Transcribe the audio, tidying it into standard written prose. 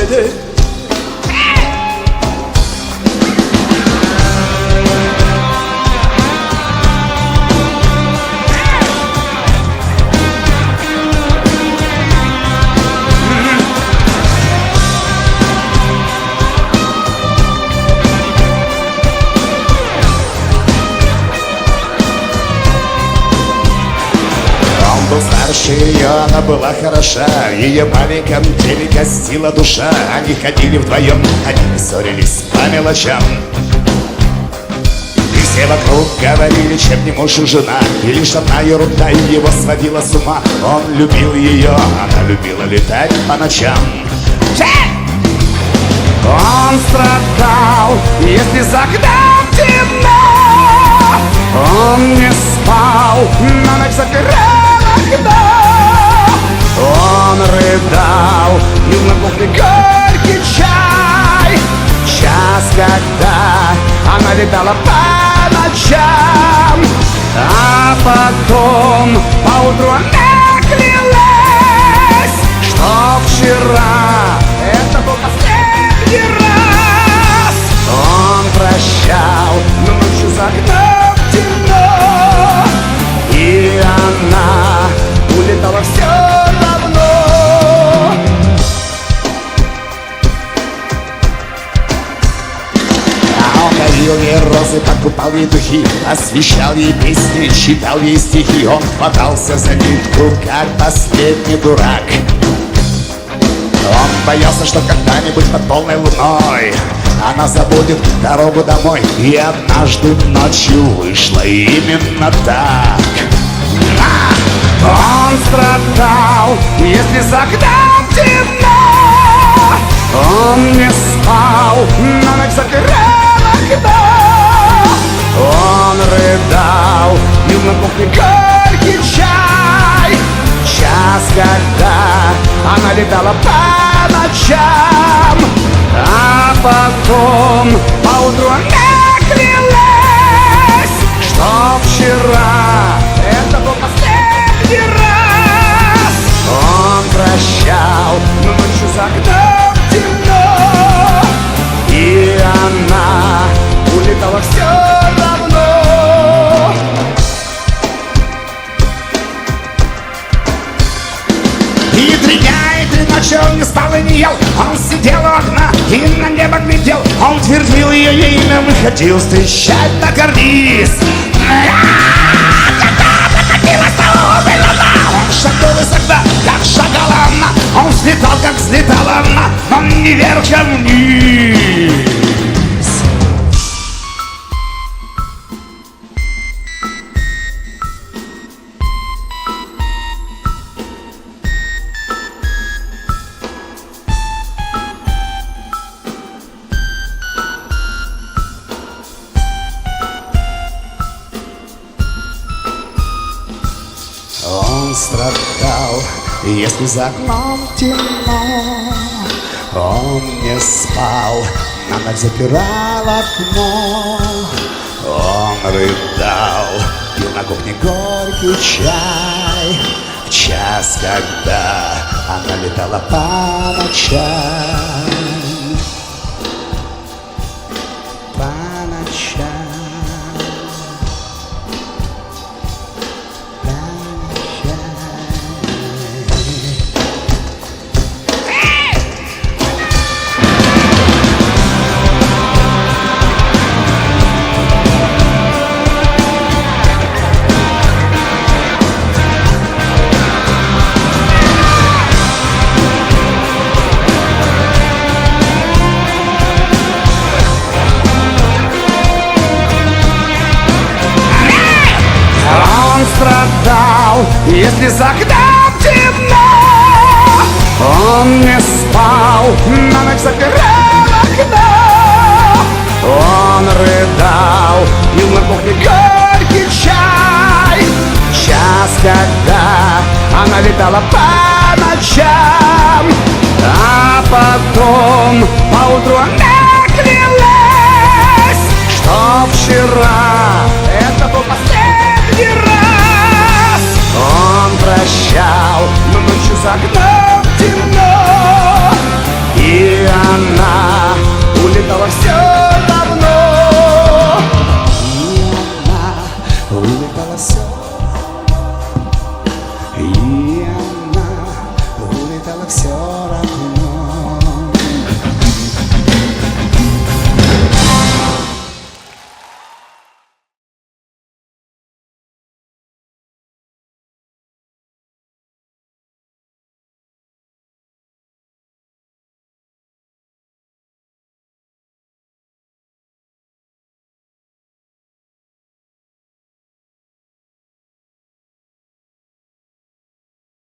победы. Он был старше ее, она была хороша, в ее маленьком теле гостила душа. Они ходили вдвоем, они не ссорились по мелочам. И все вокруг говорили, чем не муж и жена. И лишь одна ерунда его сводила с ума. Он любил ее, она любила летать по ночам. Он страдал, если за окном темно. Он не спал, на ночь запирал окно. Он рыдал, пил на кухне горький чай. Час, когда она летала по ночам, а потом поутру она клялась, что вчера это был последний раз. Он прощал, но ночью за окном темно, и она улетала все равно. А он дарил ей розы, покупал ей духи, освещал ей песни, читал ей стихи. Он хватался за нитку, как последний дурак. Он боялся, что когда-нибудь под полной луной она забудет дорогу домой. И однажды ночью вышло именно так. Он страдал, если за окном темно. Он не спал, на ночь запирал окно. Он рыдал, пил на кухне горький чай. Час, когда она летала по ночам, а потом поутру она клялась, что вчера это был последний раз. Он прощал, но ночью за окном темно, и она улетала все равно. И 3 дня, и 3 ночи он не спал и не ел. Он сидел у окна и на небо глядел. Он твердил ее имя, выходил встречать на карниз. Когда прокатилась голубая луна, он шагнул из окна, как шагала она. Он взлетал, как взлетала она, но не вверх, а вниз. Он страдал, если за окном темно. Он не спал, на ночь запирал окно. Он рыдал, пил на кухне горький чай. В час, когда она летала по ночам. По ночам. Страдал, если за окном темно. Он не спал, на ночь запирал окно. Он рыдал, пил на кухне горький чай. Час, когда она летала по ночам, а потом поутру она клялась, что вчера это был последний раз. Он прощал, но ночью за окном